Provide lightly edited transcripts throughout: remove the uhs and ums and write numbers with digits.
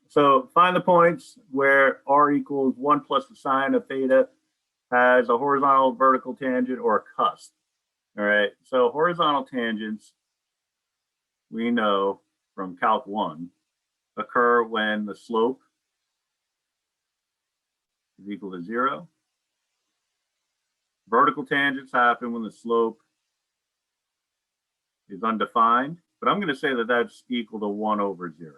So find the points where r equals 1 plus the sine of theta has a horizontal, vertical tangent, or a cusp. All right, so horizontal tangents, we know from Calc 1, occur when the slope is equal to 0. Vertical tangents happen when the slope is undefined, but I'm going to say that that's equal to 1 over 0.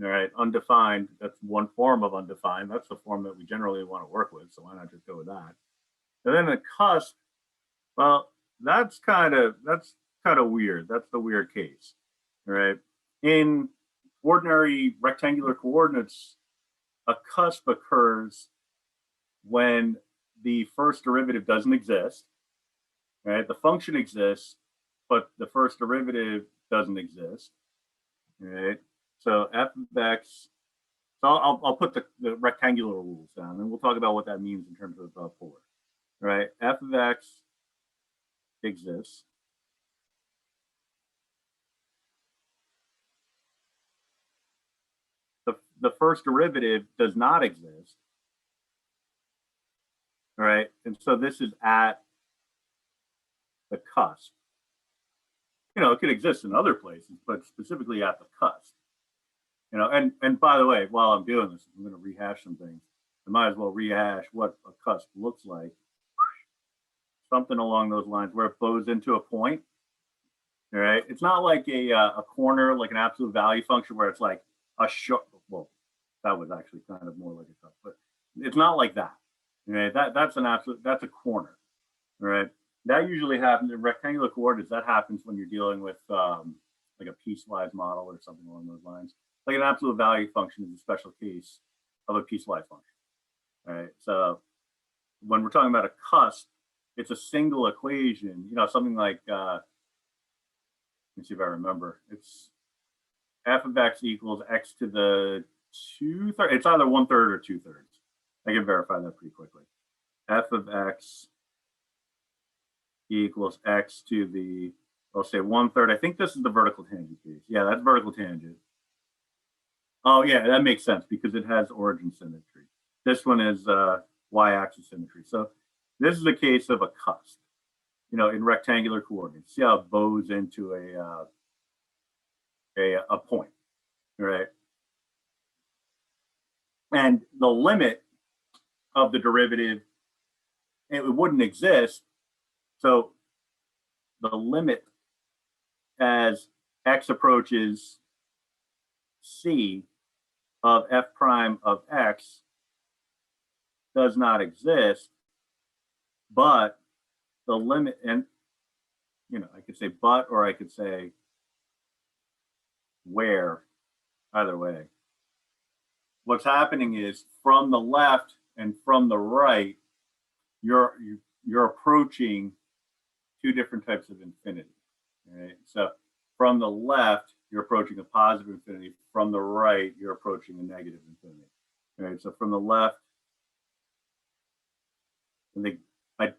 All right, undefined, that's one form of undefined. That's the form that we generally want to work with, so why not just go with that? And then the cusp, well, that's kind of weird. That's the weird case. All right. In ordinary rectangular coordinates, a cusp occurs when the first derivative doesn't exist. Right? The function exists, but the first derivative doesn't exist. Right? So f of x. So I'll put the rectangular rules down, and we'll talk about what that means in terms of polar. Right? F of x exists. The first derivative does not exist. All right, and so this is at the cusp. You know, it could exist in other places, but specifically at the cusp. You know, and by the way, while I'm doing this, I'm going to rehash some things. I might as well rehash what a cusp looks like. Something along those lines where it bows into a point. All right, it's not like a corner, like an absolute value function where it's like a short. Well, that was actually kind of more like a cusp, but it's not like that. Right? That's an absolute. That's a corner. Right? That usually happens in rectangular coordinates. That happens when you're dealing with like a piecewise model or something along those lines. Like an absolute value function is a special case of a piecewise function. All right. So when we're talking about a cusp, it's a single equation. You know, something like let me see if I remember. It's f of x equals x to the 2/3. It's either 1/3 or 2/3. I can verify that pretty quickly. F of x equals x to the, I'll say 1/3. I think this is the vertical tangent case. Yeah, that's vertical tangent. Oh yeah, that makes sense because it has origin symmetry. This one is y-axis symmetry. So this is a case of a cusp, you know, in rectangular coordinates. See how it bows into a point, right? And the limit of the derivative, it wouldn't exist. So the limit as x approaches c of f prime of x does not exist, but the limit, and you know, I could say but, or I could say where, either way. What's happening is from the left and from the right, you're approaching two different types of infinity. Right? So from the left, you're approaching a positive infinity. From the right, you're approaching a negative infinity. Right? So from the left,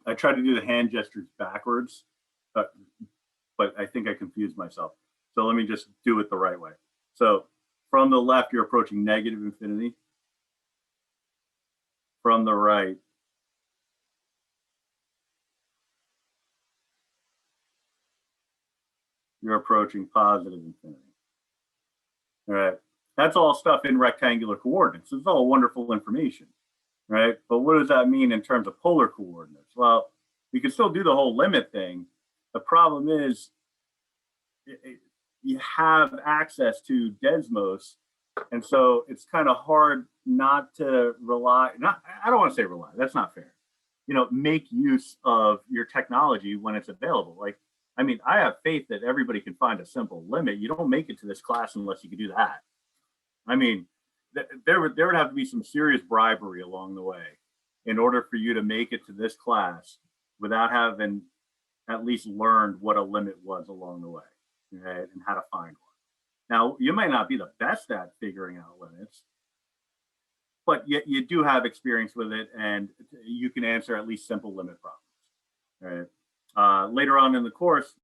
I try to do the hand gestures backwards, but I think I confused myself. So let me just do it the right way. So from the left, you're approaching negative infinity. From the right, you're approaching positive infinity. All right. That's all stuff in rectangular coordinates. It's all wonderful information, right? But what does that mean in terms of polar coordinates? Well, we can still do the whole limit thing. The problem is you have access to Desmos, and so it's kind of hard not to rely, I don't want to say rely, that's not fair. You know, make use of your technology when it's available. Like, I mean, I have faith that everybody can find a simple limit. You don't make it to this class unless you can do that. I mean, there would have to be some serious bribery along the way in order for you to make it to this class without having at least learned what a limit was along the way, right? And how to find one. Now, you might not be the best at figuring out limits, but you do have experience with it, and you can answer at least simple limit problems. Right? Later on in the course,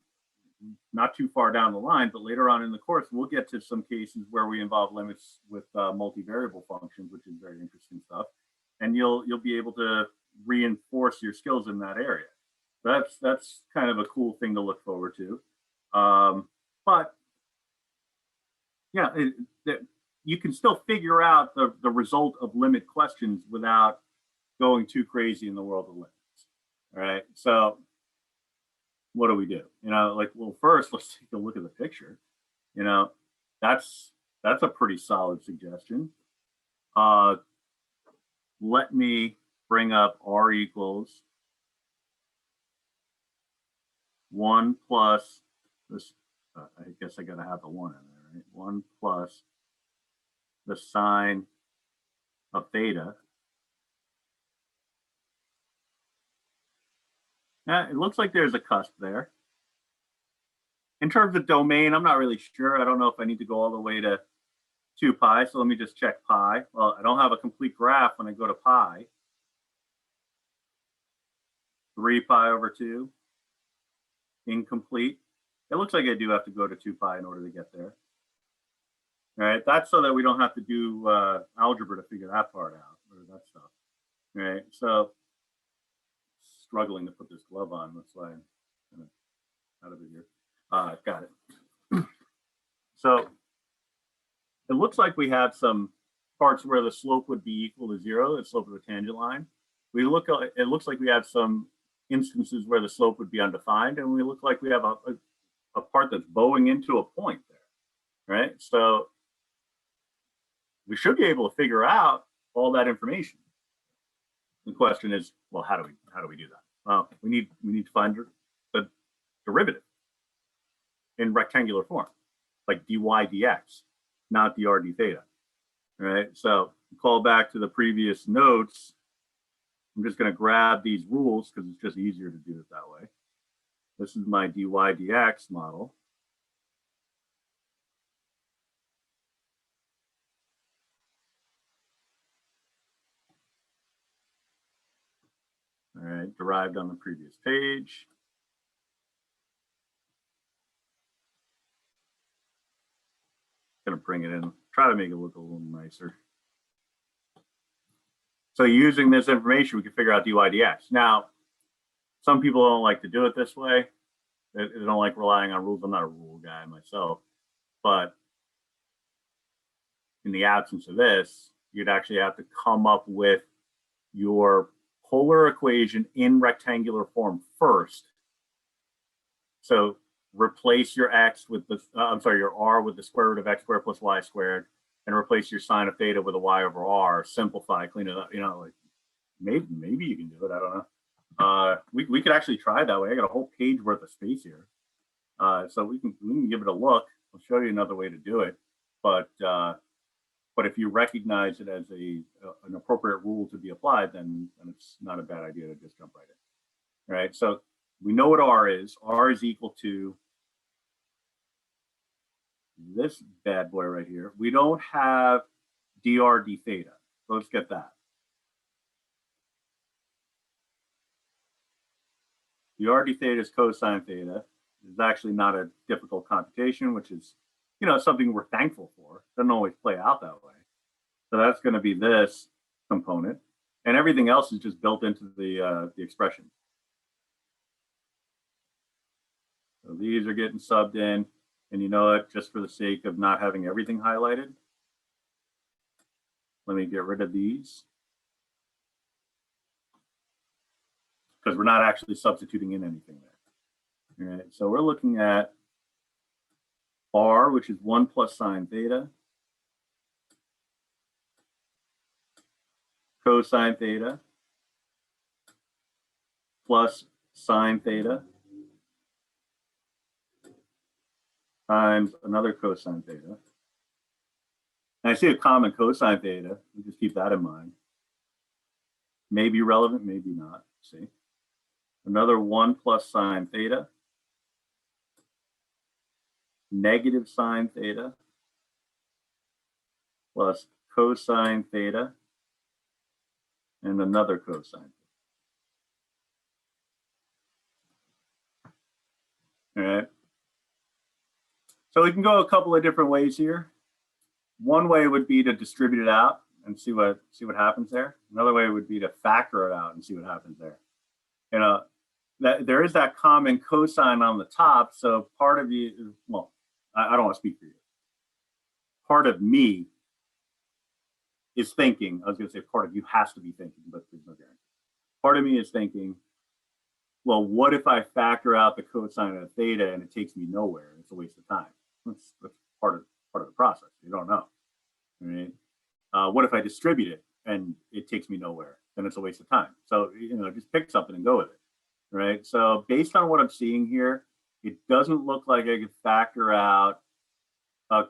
not too far down the line, but later on in the course, we'll get to some cases where we involve limits with multivariable functions, which is very interesting stuff. And you'll be able to reinforce your skills in that area. That's kind of a cool thing to look forward to. But yeah, you can still figure out the result of limit questions without going too crazy in the world of limits. All right, so what do we do? You know, like, well, first let's take a look at the picture. You know, that's a pretty solid suggestion. Let me bring up R equals 1 plus this. I guess I got to have the 1 in there, right? 1 plus the sine of theta. It looks like there's a cusp there. In terms of domain, I'm not really sure. I don't know if I need to go all the way to 2 pi. So let me just check pi. Well, I don't have a complete graph when I go to pi. 3 pi over 2. Incomplete. It looks like I do have to go to 2 pi in order to get there. All right, that's so that we don't have to do algebra to figure that part out, or that stuff. All right, so struggling to put this glove on. That's why I'm kind of out of it here. Got it. So it looks like we have some parts where the slope would be equal to 0, the slope of the tangent line. It looks like we have some instances where the slope would be undefined, and we look like we have a part that's bowing into a point there, right? So we should be able to figure out all that information. The question is, well, how do we do that? Well, we need to find the derivative in rectangular form, like dy dx, not dr d theta. All right, so call back to the previous notes. I'm just going to grab these rules because it's just easier to do it that way. This is my dy dx model. All right, derived on the previous page. Going to bring it in, try to make it look a little nicer. So using this information, we can figure out dy dx. Now, some people don't like to do it this way. They don't like relying on rules. I'm not a rule guy myself, but in the absence of this, you'd actually have to come up with your polar equation in rectangular form first. So replace your x with the, your r with the square root of x squared plus y squared, and replace your sine of theta with a y over r. Simplify, clean it up. You know, like maybe you can do it. I don't know. We could actually try it that way. I got a whole page worth of space here, so we can give it a look. I'll show you another way to do it, but if you recognize it as an appropriate rule to be applied, then it's not a bad idea to just jump right in. All right, so we know what r is. R is equal to this bad boy right here. We don't have dr d theta. So let's get that. Dr d theta is cosine theta. It's actually not a difficult computation, which is, you know, something we're thankful for. It doesn't always play out that way. So that's going to be this component, and everything else is just built into the expression. So these are getting subbed in, and you know what? Just for the sake of not having everything highlighted, let me get rid of these because we're not actually substituting in anything there. All right, so we're looking at r, which is 1 plus sine theta, cosine theta, plus sine theta, times another cosine theta. And I see a common cosine theta. We just keep that in mind. Maybe relevant, maybe not. See, another 1 plus sine theta, negative sine theta, plus cosine theta, and another cosine. All right. So we can go a couple of different ways here. One way would be to distribute it out and see what happens there. Another way would be to factor it out and see what happens there. You know, that there is that common cosine on the top. So part of you, well, I don't want to speak for you. Part of me is thinking, I was going to say part of you has to be thinking, but there's no guarantee. Part of me is thinking, well, what if I factor out the cosine of theta and it takes me nowhere? It's a waste of time. That's part of the process. You don't know. Right? What if I distribute it and it takes me nowhere? Then it's a waste of time. So, you know, just pick something and go with it. Right? So based on what I'm seeing here, it doesn't look like I could factor out a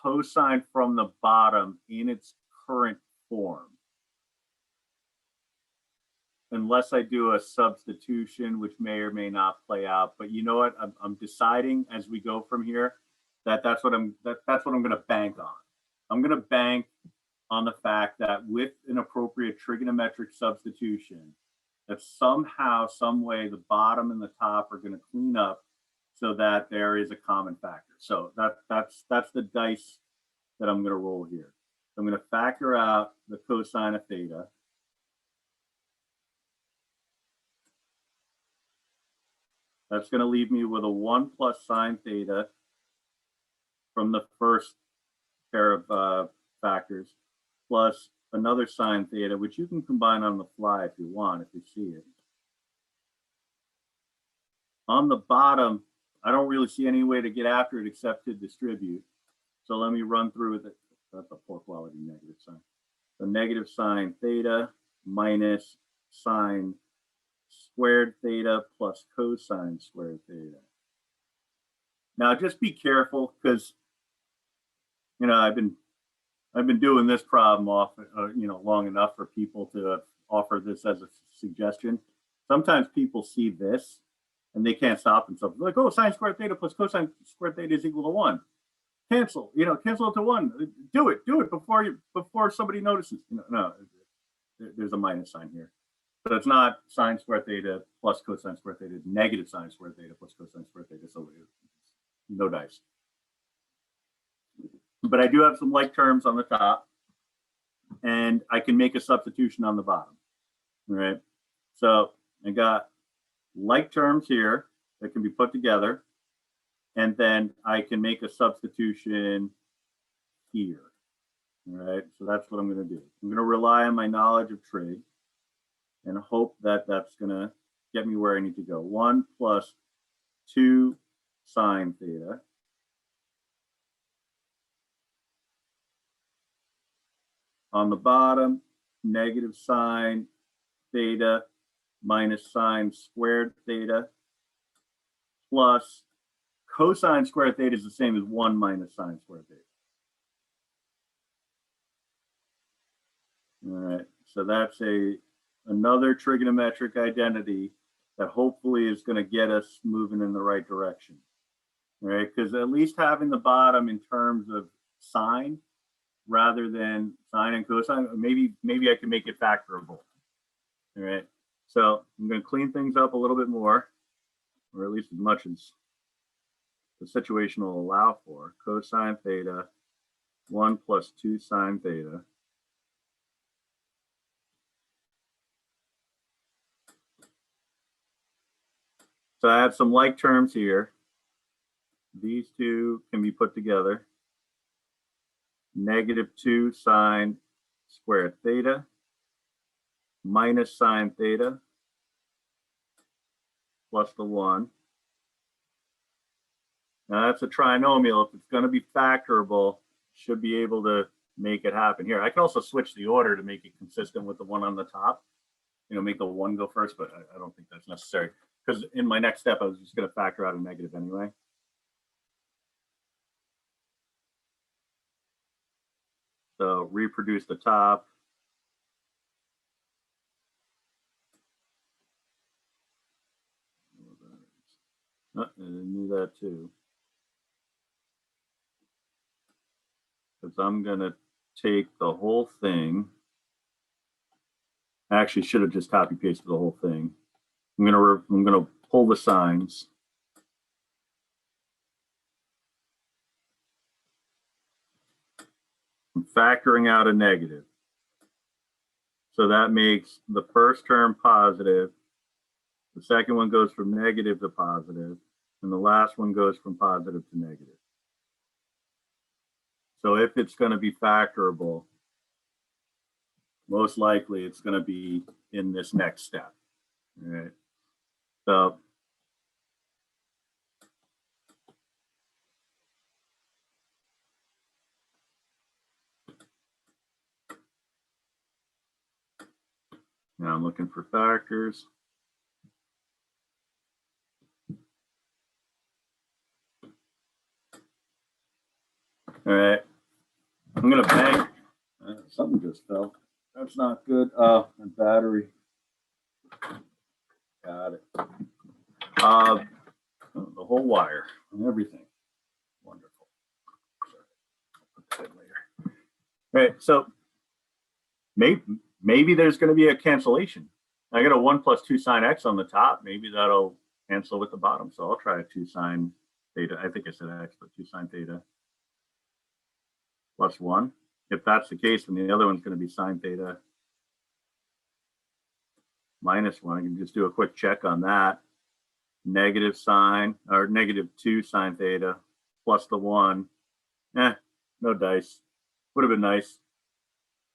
cosine from the bottom in its current form, unless I do a substitution, which may or may not play out. But you know what? I'm deciding as we go from here that that's what I'm going to bank on. I'm going to bank on the fact that with an appropriate trigonometric substitution, that somehow, some way, the bottom and the top are going to clean up so that there is a common factor. So that's the dice that I'm going to roll here. I'm going to factor out the cosine of theta. That's going to leave me with a 1 plus sine theta from the first pair of factors, plus another sine theta, which you can combine on the fly if you want, if you see it. On the bottom, I don't really see any way to get after it except to distribute. So let me run through with it. That's a poor quality negative sign. The negative sine theta minus sine squared theta plus cosine squared theta. Now just be careful, because you know I've been doing this problem off long enough for people to offer this as a suggestion. Sometimes people see this and they can't stop themselves. They're like, oh, sine squared theta plus cosine squared theta is equal to 1. Cancel, cancel it to 1. Do it before somebody notices. No, there's a minus sign here. So it's not sine squared theta plus cosine squared theta. It's negative sine squared theta plus cosine squared theta. So no dice. But I do have some like terms on the top, and I can make a substitution on the bottom. All right. So I got like terms here that can be put together, and then I can make a substitution here. All right. So that's what I'm going to do. I'm going to rely on my knowledge of trig and hope that that's going to get me where I need to go. 1 plus 2 sine theta on the bottom, negative sine theta minus sine squared theta plus cosine squared theta is the same as 1 minus sine squared theta. All right, so that's another trigonometric identity that hopefully is going to get us moving in the right direction. All right, because at least having the bottom in terms of sine rather than sine and cosine, maybe I can make it factorable. All right, so I'm going to clean things up a little bit more, or at least as much as the situation will allow for. Cosine theta, 1 plus 2 sine theta. So I have some like terms here. These two can be put together. Negative 2 sine squared theta minus sine theta plus the 1. Now that's a trinomial. If it's going to be factorable, should be able to make it happen here. I can also switch the order to make it consistent with the one on the top. Make the 1 go first, but I don't think that's necessary, because in my next step, I was just going to factor out a negative anyway. So reproduce the top. Oh, I knew that too. Because I'm going to take the whole thing. I actually should have just copy pasted the whole thing. I'm going to pull the signs. I'm factoring out a negative. So that makes the first term positive. The second one goes from negative to positive, and the last one goes from positive to negative. So if it's going to be factorable, most likely it's going to be in this next step. All right. So now I'm looking for factors. All right. I'm going to bang. Something just fell. That's not good. Oh, my battery. Got it. The whole wire and everything. Wonderful. Sorry. I'll put that in later. All right. So maybe there's going to be a cancellation. I got a 1 + 2 sine x on the top. Maybe that'll cancel with the bottom. So I'll try a 2 sine theta. I think I said x, but 2 sine theta plus 1. If that's the case, then the other one's going to be sine theta minus 1. I can just do a quick check on that. Negative sine, or negative 2 sine theta plus the 1. No dice. Would have been nice,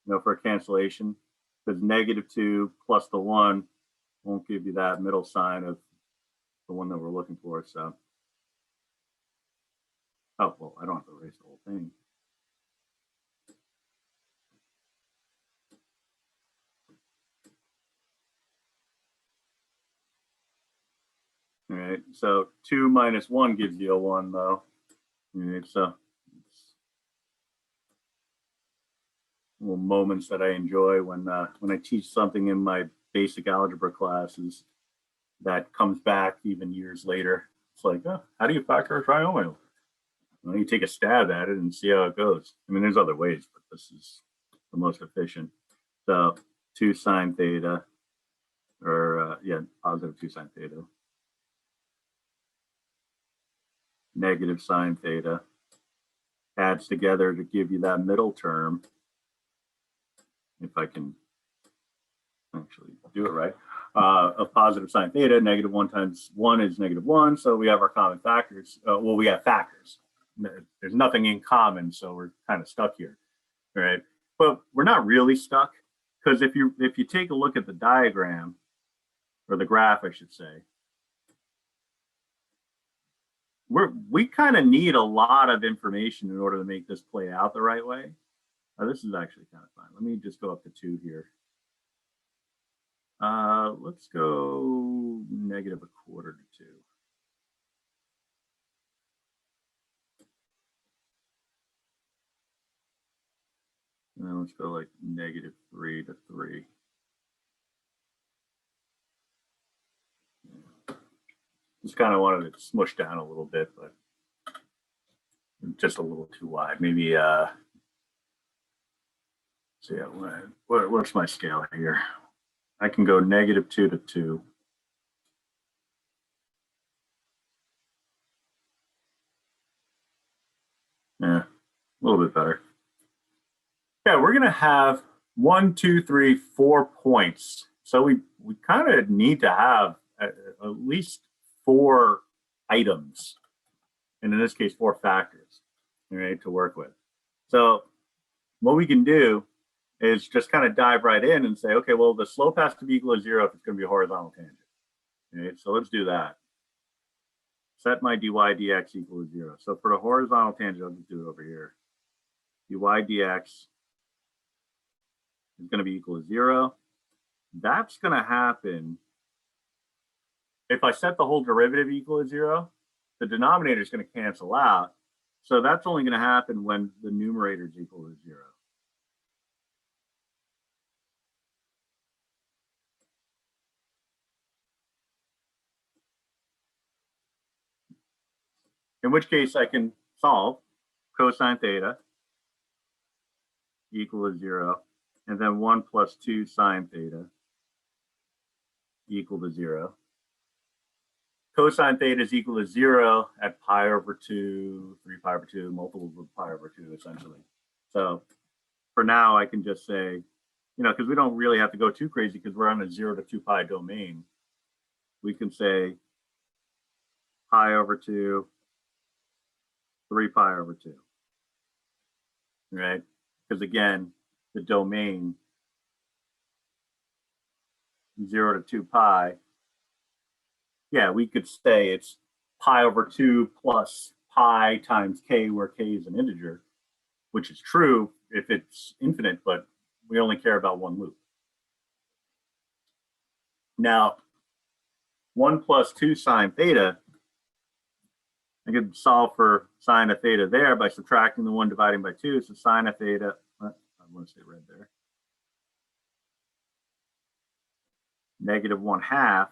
for a cancellation, because negative 2 plus the 1 won't give you that middle sign of the one that we're looking for. So, oh, well, I don't have to erase the whole thing. All right, so 2 minus 1 gives you a 1, though. All right, so little moments that I enjoy when I teach something in my basic algebra classes that comes back even years later. It's like, oh, how do you factor a trinomial? Well, you take a stab at it and see how it goes. I mean, there's other ways, but this is the most efficient. So 2 sine theta, or positive 2 sine theta, negative sine theta, adds together to give you that middle term. If I can actually do it right, of positive sine theta, negative 1 times 1 is negative 1. So we have our common factors. Well, we have factors. There's nothing in common, so we're kind of stuck here, right? But we're not really stuck, because if you take a look at the diagram, or the graph, I should say, we kind of need a lot of information in order to make this play out the right way. This is actually kind of fun. Let me just go up to 2 here. Let's go negative 1/4 to 2. And then let's go like negative 3 to 3. Just kind of wanted it smushed down a little bit, but just a little too wide. Maybe, so yeah, what's my scale here? I can go negative 2 to 2. Yeah, a little bit better. Yeah, we're gonna have 1, 2, 3, 4 points. So we kind of need to have at least 4 items, and in this case 4 factors, right, to work with. So what we can do is just kind of dive right in and say, okay, well, the slope has to be equal to 0 if it's going to be a horizontal tangent. Right? So let's do that. Set my dy dx equal to 0. So for the horizontal tangent, I'll just do it over here. Dy dx is going to be equal to 0. That's going to happen if I set the whole derivative equal to 0. The denominator is going to cancel out. So that's only going to happen when the numerator is equal to 0. In which case I can solve cosine theta equal to 0, and then 1 + 2 sine theta equal to 0. Cosine theta is equal to 0 at pi over 2, 3 pi over 2, multiples of pi over 2, essentially. So for now, I can just say, because we don't really have to go too crazy because we're on a 0 to 2 pi domain. We can say pi over 2, 3 pi over 2, right? Because again, the domain 0 to 2 pi, yeah, we could say it's pi over 2 plus pi times k, where k is an integer, which is true if it's infinite, but we only care about one loop. Now, 1 plus 2 sine theta, I could solve for sine of theta there by subtracting the 1 dividing by 2. So sine of theta, I want to say red there, negative 1/2.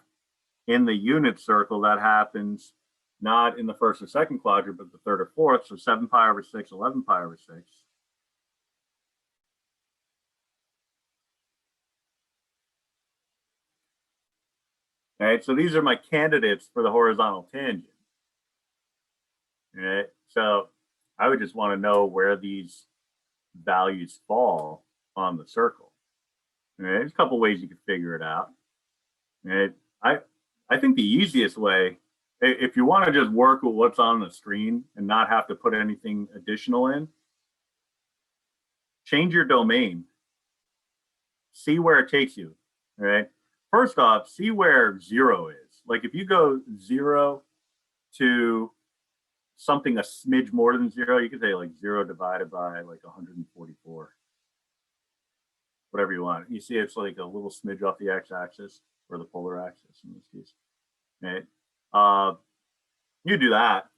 In the unit circle, that happens not in the first or second quadrant, but the third or fourth. So 7 pi over 6, 11 pi over 6. All right, so these are my candidates for the horizontal tangent. All right, so I would just want to know where these values fall on the circle. All right, there's a couple ways you can figure it out. All right, I think the easiest way, if you want to just work with what's on the screen and not have to put anything additional in, change your domain. See where it takes you. All right. First off, see where 0 is. Like if you go 0 to something a smidge more than 0, you could say like 0 divided by like 144. Whatever you want. You see it's like a little smidge off the x-axis or the polar axis in this case. Right? You do that.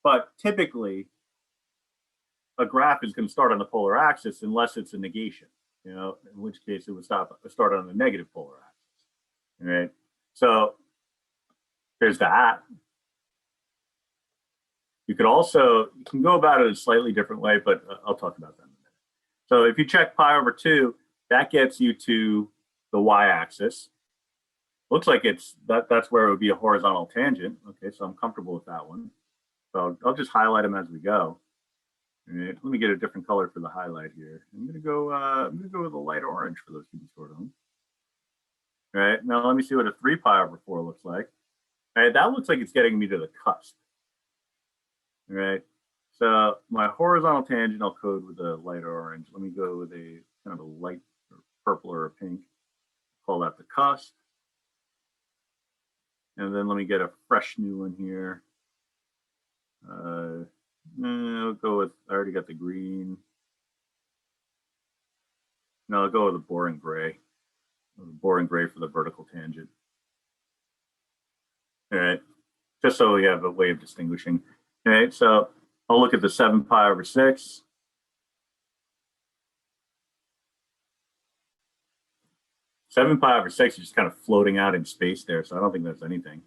But typically, a graph is going to start on the polar axis unless it's a negation. In which case it would start on the negative polar axis. Right? So there's that. You can go about it a slightly different way, but I'll talk about that in a minute. So if you check pi over 2, that gets you to the y-axis. Looks like that's where it would be a horizontal tangent. Okay, so I'm comfortable with that one. So I'll just highlight them as we go. Right, let me get a different color for the highlight here. I'm gonna go with a light orange for those keeping score at home. All right, now let me see what a 3 pi over 4 looks like. All right, that looks like it's getting me to the cusp. All right, so my horizontal tangent I'll code with a light orange. Let me go with a kind of a light or purple or a pink. Call that the cusp. And then let me get a fresh new one here. I'll go with, I already got the green. No, I'll go with a boring gray. Boring gray for the vertical tangent. All right, just so we have a way of distinguishing. All right, so I'll look at the 7 pi over 6. Seven pi over 6 is just kind of floating out in space there, so I don't think that's anything.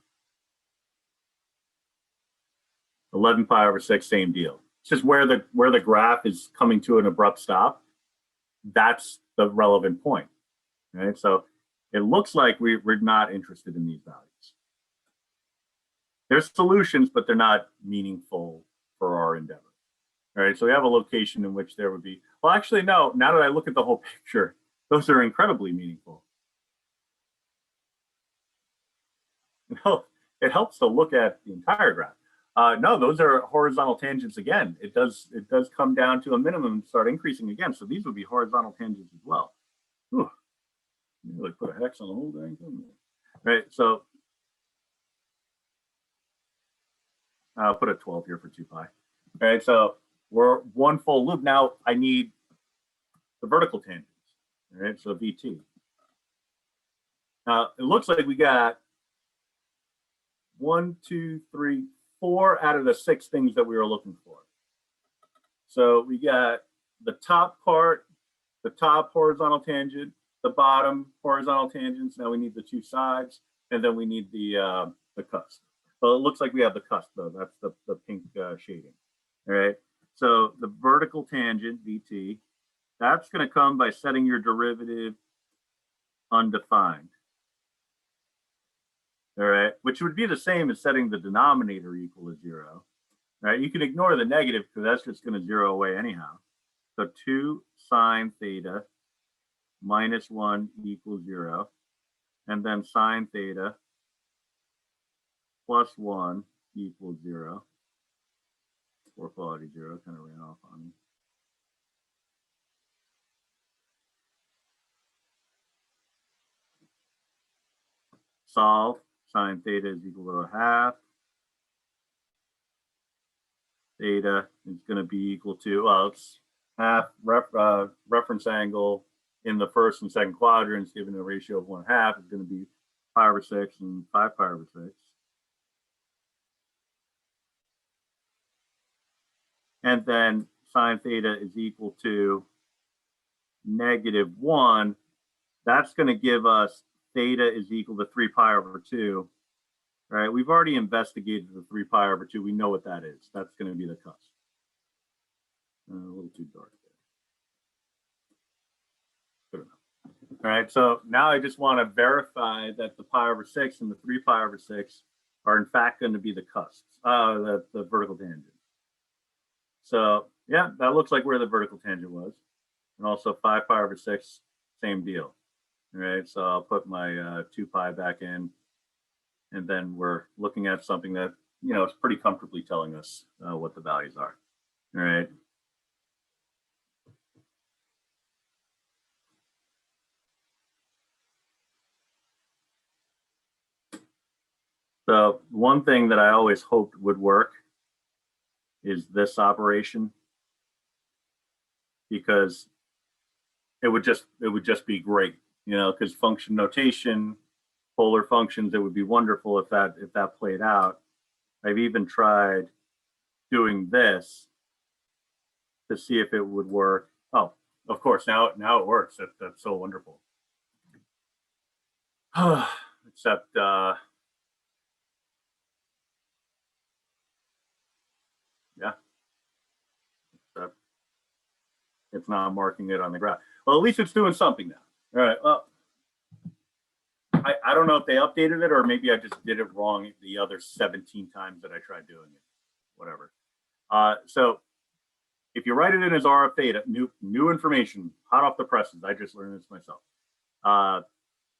11 pi over 6, same deal. It's just where the graph is coming to an abrupt stop. That's the relevant point, right? So it looks like we're not interested in these values. There's solutions, but they're not meaningful for our endeavor. All right, so we have a location in which there would be, well, actually, no, now that I look at the whole picture, those are incredibly meaningful. No, it helps to look at the entire graph. No, those are horizontal tangents again. It does come down to a minimum and start increasing again. So these would be horizontal tangents as well. Whew. Really put a hex on the whole dang thing. Right, so I'll put a 12 here for 2 pi. All right, so we're one full loop. Now I need the vertical tangents. All right, so VT. Now it looks like we got 1, 2, 3, 4 out of the 6 things that we were looking for. So we got the top part, the top horizontal tangent, the bottom horizontal tangents. Now we need the 2 sides, and then we need the cusp. Well, it looks like we have the cusp though. That's the pink shading. All right. So the vertical tangent VT, that's going to come by setting your derivative undefined. All right, which would be the same as setting the denominator equal to 0. Right, you can ignore the negative because that's just going to 0 away anyhow. So 2 sine theta minus 1 equals 0. And then sine theta plus 1 equals 0. Or quality 0 kind of ran off on me. Solve. Sine theta is equal to a half. Theta is going to be equal to, well, it's half reference angle in the first and second quadrants given a ratio of 1/2 is going to be pi over 6 and 5 pi over 6. And then sine theta is equal to -1. That's going to give us theta is equal to 3 pi over 2. Right? We've already investigated the 3 pi over 2. We know what that is. That's going to be the cusp. A little too dark there. Good enough. All right, so now I just want to verify that the pi over 6 and the 3 pi over 6 are in fact going to be the cusps, the vertical tangent. So yeah, that looks like where the vertical tangent was. And also 5 pi over 6, same deal. All right, so I'll put my 2 pi back in. And then we're looking at something that, you know, is pretty comfortably telling us what the values are. All right. So one thing that I always hoped would work is this operation, because it would just be great, you know, because function notation, polar functions, it would be wonderful if that played out. I've even tried doing this to see if it would work. Oh, of course, now it works. That's so wonderful. Except yeah, except it's not marking it on the graph. Well, at least it's doing something now. All right. Well, I don't know if they updated it or maybe I just did it wrong the other 17 times that I tried doing it. Whatever. So if you write it in as R of theta, new information, hot off the presses. I just learned this myself.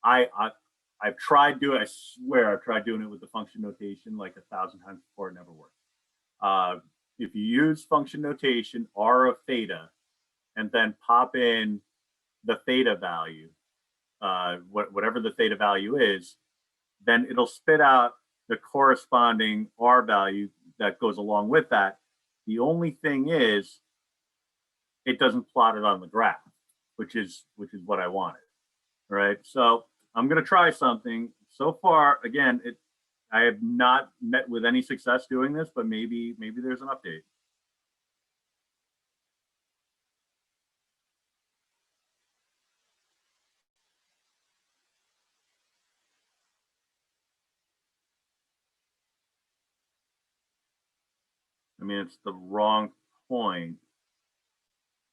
I've tried doing. I swear I've tried doing it with the function notation like 1,000 times before. It never worked. If you use function notation R of theta, and then pop in the theta value, whatever the theta value is, then it'll spit out the corresponding R value that goes along with that. The only thing is, it doesn't plot it on the graph, which is what I wanted. All right, so I'm going to try something. So far, again, I have not met with any success doing this, but maybe there's an update. I mean, it's the wrong point,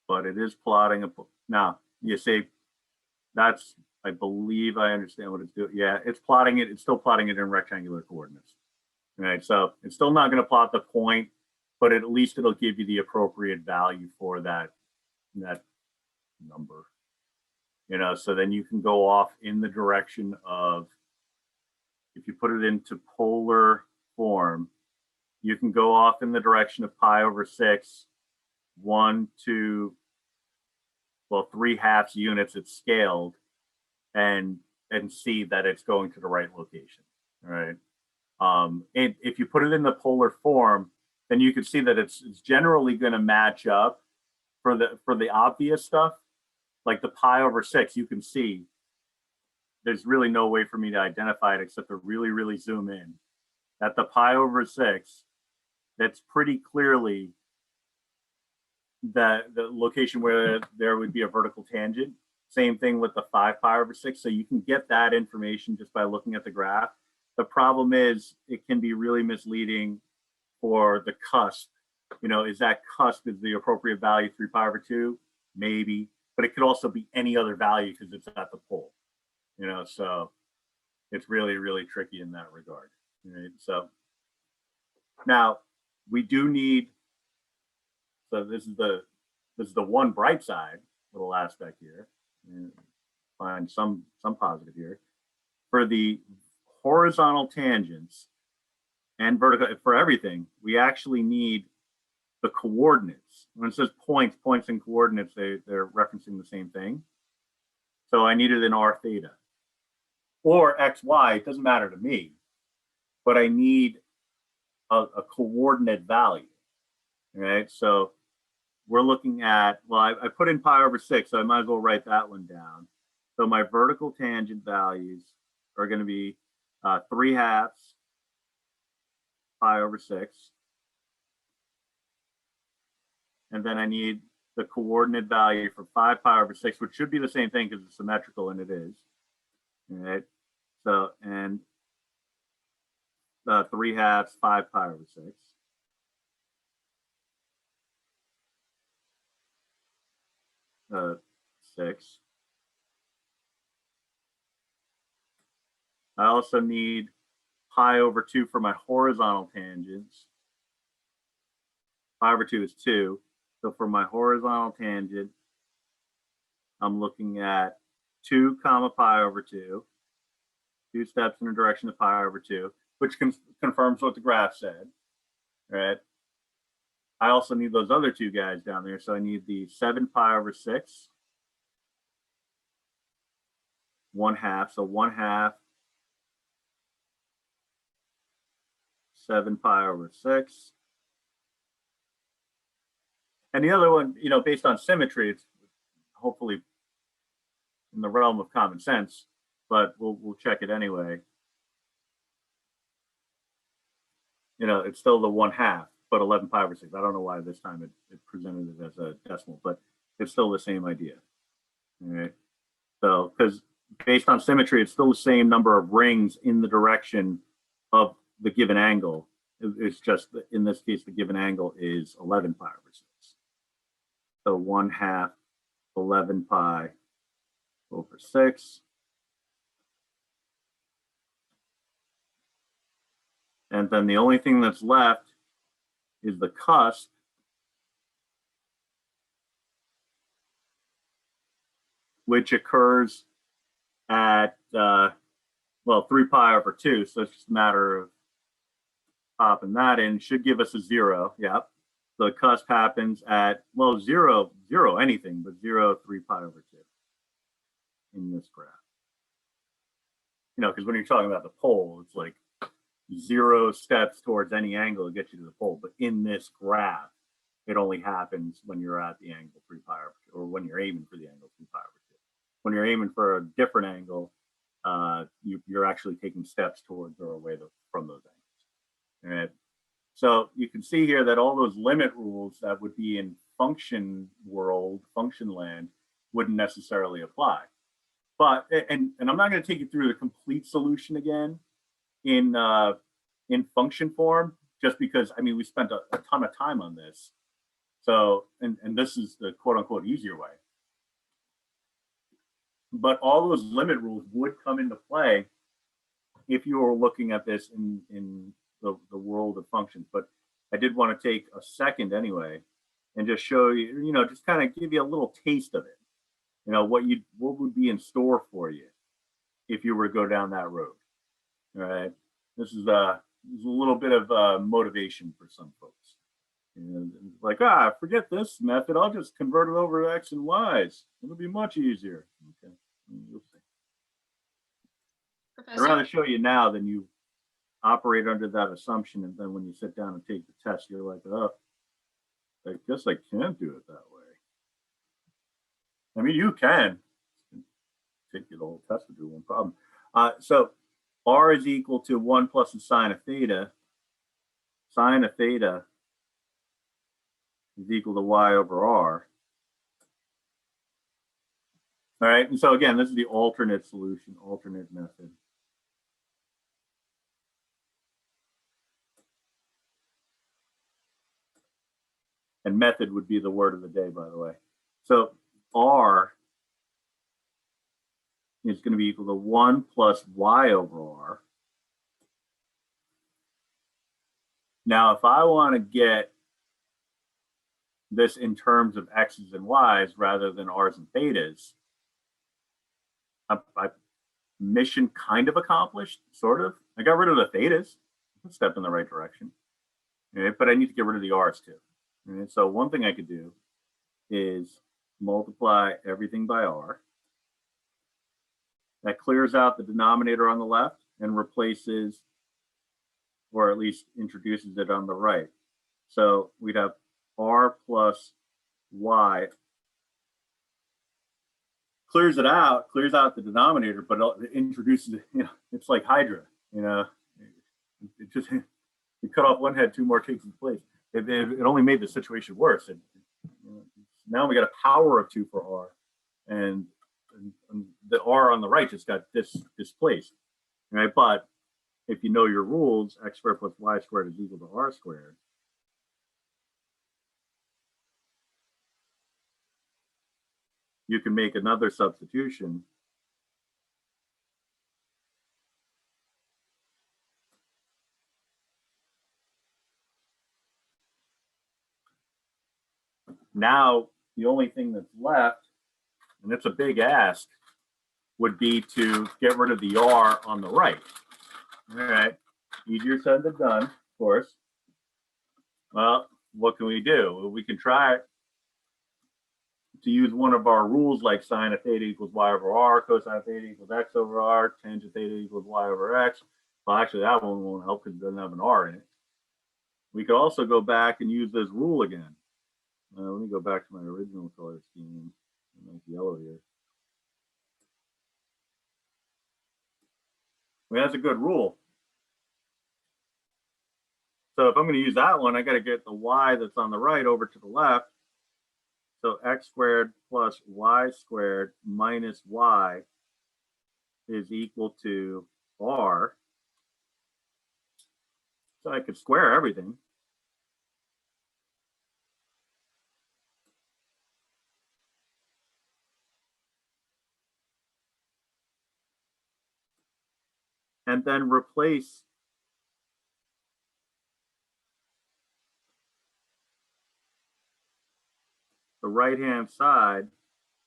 but it is plotting a. Now, you see, that's, I believe I understand what it's doing. Yeah, it's plotting it. It's still plotting it in rectangular coordinates. Right. So it's still not going to plot the point, but at least it'll give you the appropriate value for that number. You know, so then you can go off in the direction of, if you put it into polar form, you can go off in the direction of pi over 6, 1, 2, well, 3/2 units. It's scaled, and see that it's going to the right location. All right. And if you put it in the polar form, then you can see that it's generally going to match up for the obvious stuff, like the pi over 6. You can see there's really no way for me to identify it except to really zoom in. At the pi over 6, that's pretty clearly the location where there would be a vertical tangent. Same thing with the 5 pi over 6. So you can get that information just by looking at the graph. The problem is it can be really misleading for the cusp. You know, is that cusp is the appropriate value 3 pi over 2? Maybe, but it could also be any other value because it's at the pole. You know, so it's really tricky in that regard. Right? So now we do need. So this is the this is the one bright side, little aspect here. And find some positive here. For the horizontal tangents and vertical, for everything, we actually need the coordinates. When it says points and coordinates, they're referencing the same thing. So I need it in r theta. Or x, y, it doesn't matter to me, but I need a coordinate value, right? So we're looking at, well, I put in pi over 6, so I might as well write that one down. So my vertical tangent values are going to be 3/2 pi over 6. And then I need the coordinate value for 5 pi over 6, which should be the same thing because it's symmetrical, and it is. All right. So, and 3/2 5 pi over 6. Uh, 6. I also need pi over 2 for my horizontal tangents. Pi over 2 is 2. So for my horizontal tangent, I'm looking at 2 comma pi over 2. 2 steps in the direction of pi over 2, which confirms what the graph said, right? I also need those other two guys down there. So I need the 7 pi over 6, 1/2. So 1/2 7 pi over 6. And the other one, based on symmetry, it's hopefully in the realm of common sense, but we'll check it anyway. It's still the 1/2, but 11 pi over 6. I don't know why this time it presented it as a decimal, but it's still the same idea. All right. So, because based on symmetry, it's still the same number of rings in the direction of the given angle. It's just, in this case, the given angle is 11 pi over 6. So 1/2 11 pi over 6. And then the only thing that's left is the cusp, which occurs at, 3 pi over 2. So it's just a matter of popping that in. Should give us a 0. Yep. The cusp happens at, 0 anything, but 0, 3 pi over 2 in this graph. Because when you're talking about the pole, it's like 0 steps towards any angle to get you to the pole. But in this graph, it only happens when you're at the angle 3 pi over 2, or when you're aiming for the angle 3 pi over 2. When you're aiming for a different angle, you're actually taking steps towards or away from those angles. All right. So you can see here that all those limit rules that would be in function world, function land, wouldn't necessarily apply. But, and I'm not going to take you through the complete solution again in function form, just because, we spent a ton of time on this. So, and this is the quote unquote easier way. But all those limit rules would come into play if you were looking at this in the world of functions. But I did want to take a second anyway and just show you, just kind of give you a little taste of it. What would be in store for you if you were to go down that road. All right. This is a little bit of motivation for some folks. Like, forget this method. I'll just convert it over to X and Y's. It'll be much easier. Okay. You'll see. Professor? I'd rather show you now than you operate under that assumption, and then when you sit down and take the test, you're like, oh, I guess I can't do it that way. You can take you the whole test to do one problem. So R is equal to 1 plus the sine of theta. Sine of theta is equal to y over r. All right, and so again, this is the alternate solution, alternate method. And method would be the word of the day, by the way. So R is going to be equal to 1 plus y over r. Now, if I want to get this in terms of x's and y's rather than r's and thetas, I mission kind of accomplished, sort of. I got rid of the thetas, a step in the right direction, right? But I need to get rid of the r's too. Right? So one thing I could do is multiply everything by r. That clears out the denominator on the left and replaces, or at least introduces it on the right. So we'd have r plus y. Clears it out, clears out the denominator, but it introduces, it's like Hydra, it just, you cut off one head, two more takes its place. It only made the situation worse. Now we got a power of 2 for r, and the r on the right just got displaced, right? But if you know your rules, x squared plus y squared is equal to r squared. You can make another substitution. Now, the only thing that's left, and it's a big ask, would be to get rid of the r on the right. All right, easier said than done, of course. Well, what can we do? We can try to use one of our rules like sine of theta equals y over r, cosine of theta equals x over r, tangent of theta equals y over x. Well, actually, that one won't help because it doesn't have an r in it. We could also go back and use this rule again. Let me go back to my original color scheme. I like yellow here. I mean, that's a good rule. So if I'm going to use that one, I got to get the y that's on the right over to the left. So x squared plus y squared minus y is equal to r. So I could square everything. And then replace the right-hand side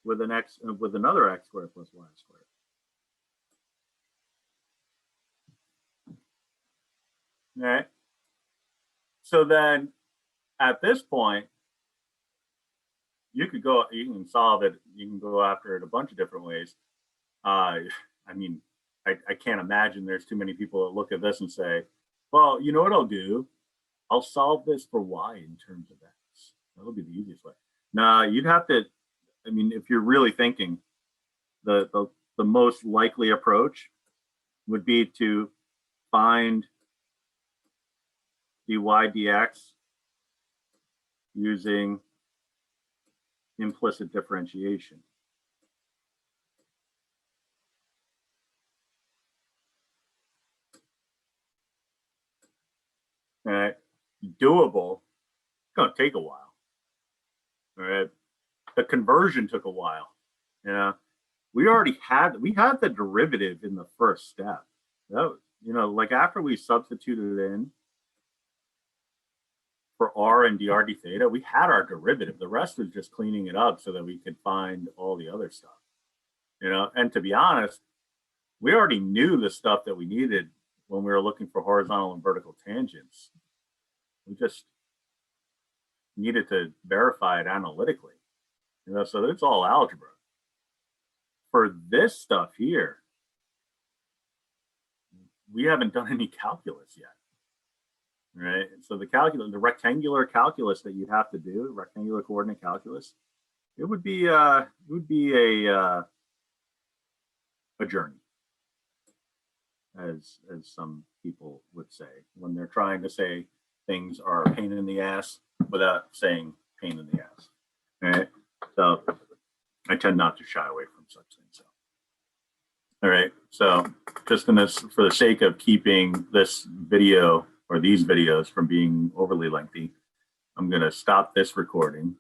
with another x squared plus y squared. All right. So then at this point, you can solve it, you can go after it a bunch of different ways. I mean, I can't imagine there's too many people that look at this and say, well, you know what I'll do? I'll solve this for y in terms of x. That'll be the easiest way. Nah, you'd have to, I mean, if you're really thinking, the most likely approach would be to find dy dx using implicit differentiation. All right, doable. It's going to take a while. All right, the conversion took a while. We had the derivative in the first step. That, like after we substituted in for r and dr d theta, we had our derivative. The rest was just cleaning it up so that we could find all the other stuff. And to be honest, we already knew the stuff that we needed when we were looking for horizontal and vertical tangents. We just needed to verify it analytically. So it's all algebra. For this stuff here, we haven't done any calculus yet, right? So the rectangular calculus that you'd have to do, rectangular coordinate calculus, it would be a journey, as some people would say when they're trying to say things are a pain in the ass without saying pain in the ass. All right. So I tend not to shy away from such things. So, all right. So just for the sake of keeping this video or these videos from being overly lengthy, I'm going to stop this recording